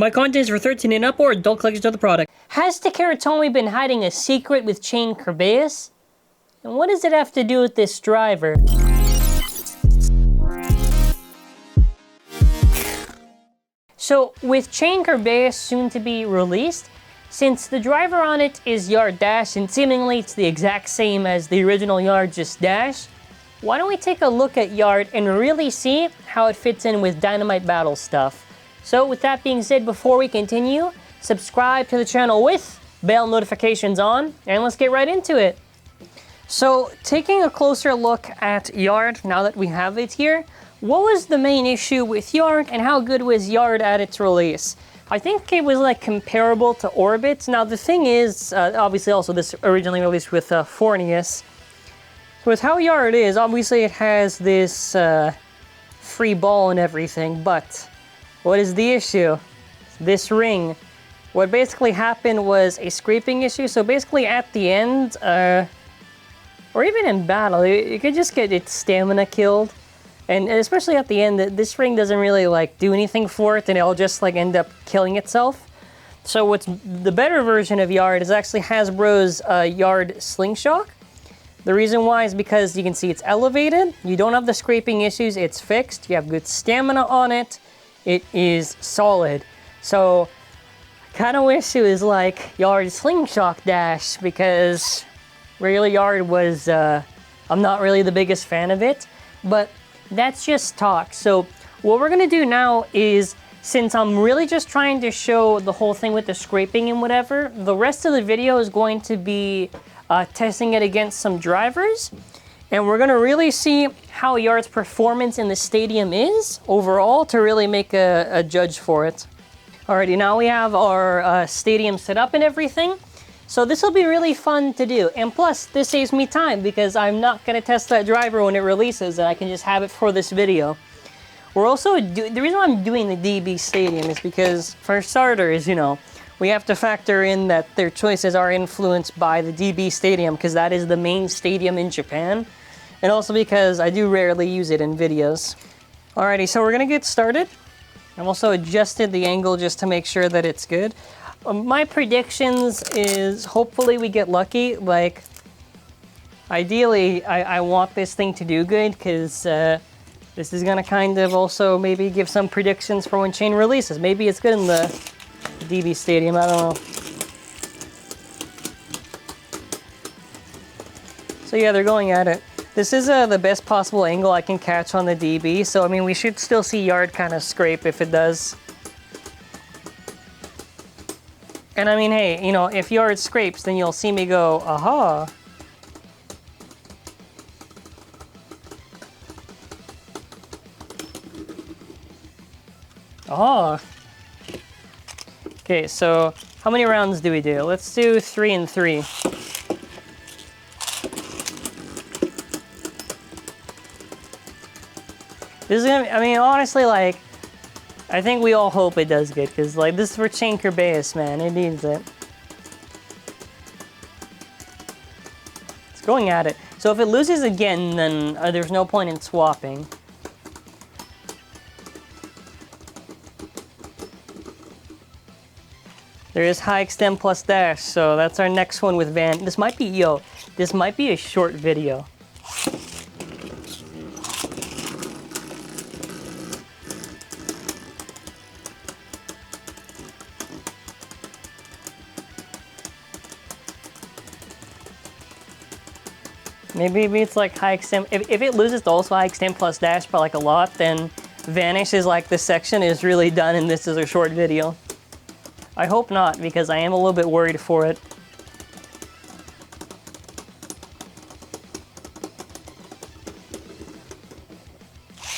My content is for 13 and up or adult collectors of the product. Has Takara Tomy been hiding a secret with Chain Kerbeus? And what does it have to do with this driver? So, with Chain Kerbeus soon to be released, since the driver on it is Yard Dash and seemingly it's the exact same as the original Yard, just Dash, why don't we take a look at Yard and really see how it fits in with Dynamite Battle stuff. So with that being said, before we continue, subscribe to the channel with bell notifications on, and let's get right into it. So taking a closer look at Yard now that we have it here, what was the main issue with Yard and how good was Yard at its release? I think it was like comparable to Orbit. Now the thing is, obviously also this originally released with Fornius. With how Yard is, obviously it has this free ball and everything, but what is the issue? This ring. What basically happened was a scraping issue, so basically at the end, or even in battle, you could just get its stamina killed. And especially at the end, this ring doesn't really like do anything for it, and it'll just like end up killing itself. So what's the better version of Yard is actually Hasbro's Yard Slingshot. The reason why is because you can see it's elevated, you don't have the scraping issues, it's fixed, you have good stamina on it, it is solid. So I kind of wish it was like Yard Slingshot Dash, because really Yard was, I'm not really the biggest fan of it, but that's just talk. So what we're gonna do now is, since I'm really just trying to show the whole thing with the scraping and whatever, the rest of the video is going to be testing it against some drivers, and we're gonna really see how Yard's performance in the stadium is overall to really make a judge for it. Alrighty, now we have our stadium set up and everything. So this will be really fun to do, and plus this saves me time because I'm not gonna test that driver when it releases, and I can just have it for this video. We're also the reason why I'm doing the DB Stadium is because, for starters, you know, we have to factor in that their choices are influenced by the DB Stadium because that is the main stadium in Japan, and also because I do rarely use it in videos. Alrighty, so we're gonna get started. I've also adjusted the angle just to make sure that it's good. My predictions is hopefully we get lucky. Like, ideally, I want this thing to do good because this is gonna kind of also maybe give some predictions for when Chain releases. Maybe it's good in the DB Stadium, I don't know. So yeah, they're going at it. This is the best possible angle I can catch on the DB, so I mean we should still see Yard kind of scrape if it does. And I mean, hey, you know, if Yard scrapes, then you'll see me go, aha. Aha. Okay, so how many rounds do we do? Let's do 3 and 3. This is gonna be, I mean, honestly, like, I think we all hope it does good, because, like, this is for Chain Kerbeus, man. It needs it. It's going at it. So if it loses again, then there's no point in swapping. There is high extend plus dash, so that's our next one with Van. This might be, this might be a short video. Maybe it's like high extend. If it loses to also high extend plus dash by like a lot, then Vanish is like this section is really done and this is a short video. I hope not, because I am a little bit worried for it.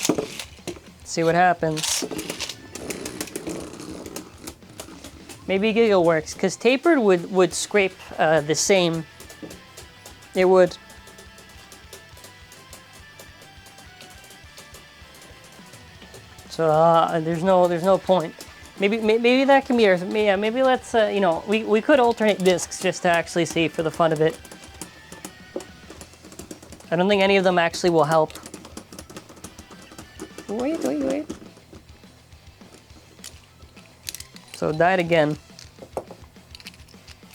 Let's see what happens. Maybe Giga works, because Tapered would scrape the same. It would. So there's no point. Maybe that can be our, yeah, maybe let's, you know, we could alternate discs just to actually see for the fun of it. I don't think any of them actually will help. Wait. So died again.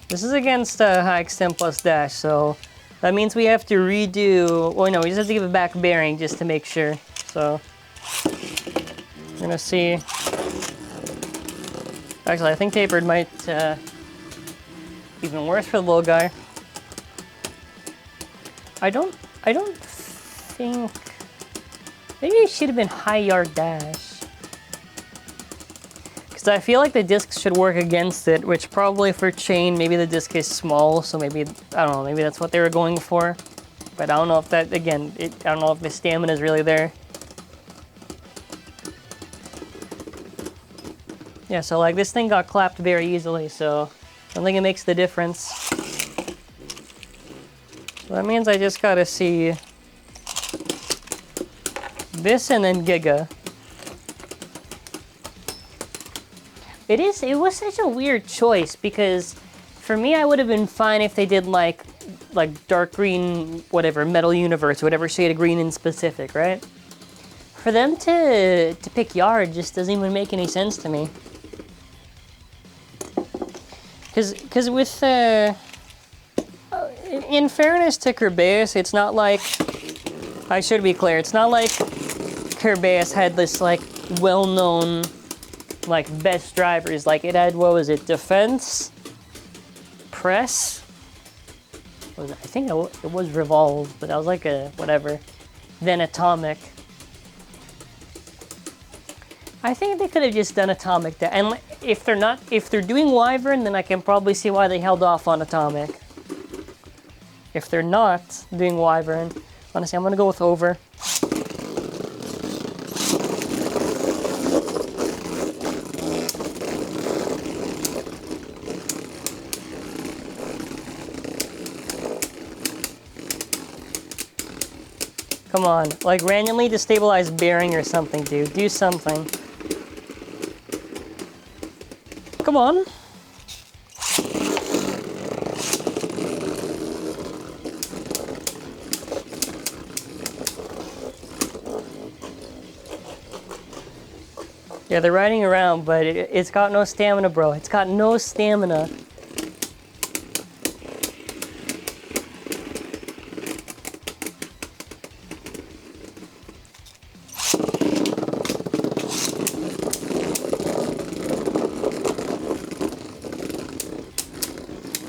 This is against high extent plus dash, so that means we have to redo. Well, no, we just have to give it back bearing just to make sure. So we're gonna see. Actually, I think tapered might even worse for the little guy. I don't think. Maybe it should have been high yard dash. Because I feel like the disc should work against it, which probably for chain, maybe the disc is small, so maybe, I don't know, maybe that's what they were going for. But I don't know if that, again, I don't know if the stamina is really there. Yeah, so like this thing got clapped very easily, so I don't think it makes the difference. So that means I just gotta see this and then Giga. It was such a weird choice because for me I would have been fine if they did like dark green, whatever, Metal Universe, whatever shade of green in specific, right? For them to pick yard just doesn't even make any sense to me. Because with in fairness to Kerbeus, it's not like, I should be clear, it's not like Kerbeus had this like well-known like best drivers. Like it had, what was it, defense, press, I think it was revolve, but that was like a whatever, then atomic. I think they could have just done atomic, and if they're doing wyvern, then I can probably see why they held off on atomic. If they're not doing wyvern, honestly, I'm gonna go with over. Come on, like randomly destabilize bearing or something, dude. Do something. Come on. Yeah, they're riding around, but it's got no stamina, bro. It's got no stamina.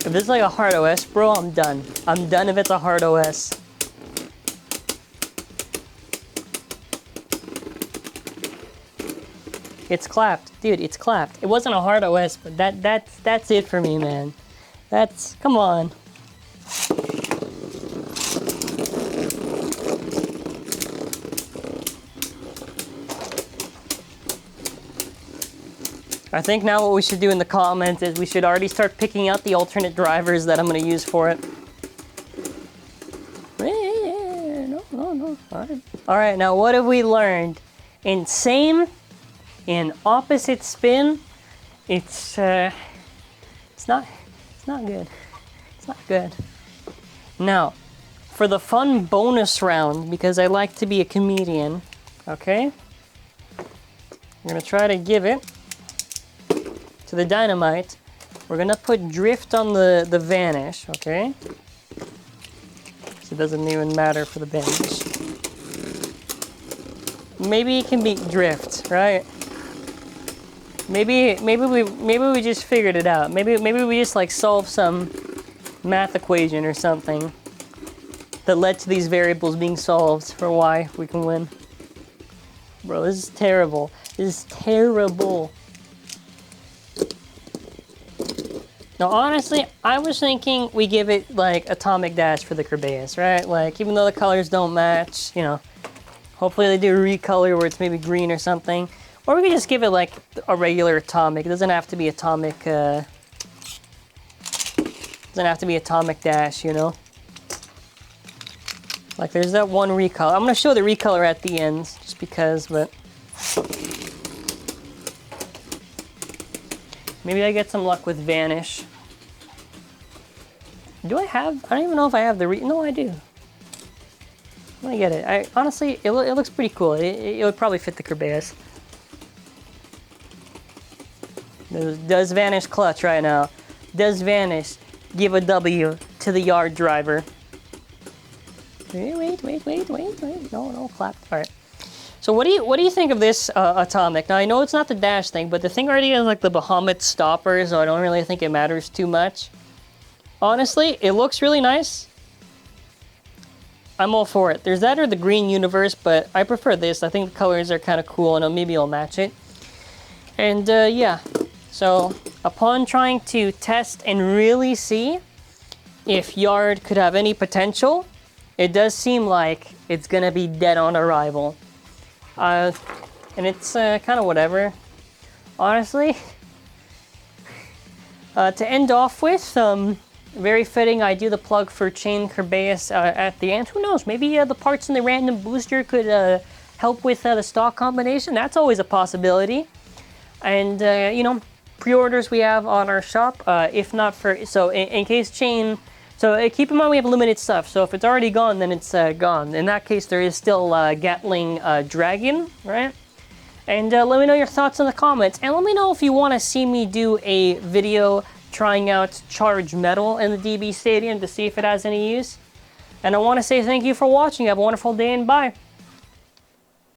If this is like a hard OS, bro, I'm done. I'm done if it's a hard OS. It's clapped, dude, it's clapped. It wasn't a hard OS, but that's it for me, man. Come on. I think now what we should do in the comments is we should already start picking out the alternate drivers that I'm going to use for it. No. All right, now what have we learned? In same, in opposite spin, it's not good. It's not good. Now, for the fun bonus round, because I like to be a comedian, okay? I'm going to try to give it to the Dynamite. We're gonna put drift on the vanish, okay? So it doesn't even matter for the vanish. Maybe it can be drift, right? Maybe we just figured it out. Maybe we just like solved some math equation or something that led to these variables being solved for why we can win. Bro, this is terrible. This is terrible. Now, honestly, I was thinking we give it, like, Atomic Dash for the Kerbeus, right? Like, even though the colors don't match, you know, hopefully they do a recolor where it's maybe green or something. Or we could just give it, like, a regular Atomic. It doesn't have to be Atomic, doesn't have to be Atomic Dash, you know? Like, there's that one recolor. I'm gonna show the recolor at the end, just because, but... Maybe I get some luck with Vanish. I don't even know if I have the no, I do. Let me get it. Honestly, it looks pretty cool. It would probably fit the Kerbeus. Does Vanish clutch right now. Does Vanish give a W to the yard driver? Wait. No, clap. All right. So what do you think of this Atomic? Now I know it's not the dash thing, but the thing already has like the Bahamut stopper, so I don't really think it matters too much. Honestly, it looks really nice. I'm all for it. There's that or the green universe, but I prefer this. I think the colors are kind of cool, and maybe I'll match it. And yeah, so upon trying to test and really see if Yard could have any potential, it does seem like it's gonna be dead on arrival. And it's kind of whatever, honestly. To end off with, very fitting, I do the plug for Chain Kerbeus at the end. Who knows, maybe the parts in the random booster could help with the stock combination. That's always a possibility. And, you know, pre-orders we have on our shop, if not for, so in case Chain, so keep in mind we have limited stuff, so if it's already gone, then it's gone. In that case, there is still Gatling Dragon, right? And let me know your thoughts in the comments, and let me know if you want to see me do a video trying out Charge Metal in the DB Stadium to see if it has any use. And I want to say thank you for watching. Have a wonderful day, and bye.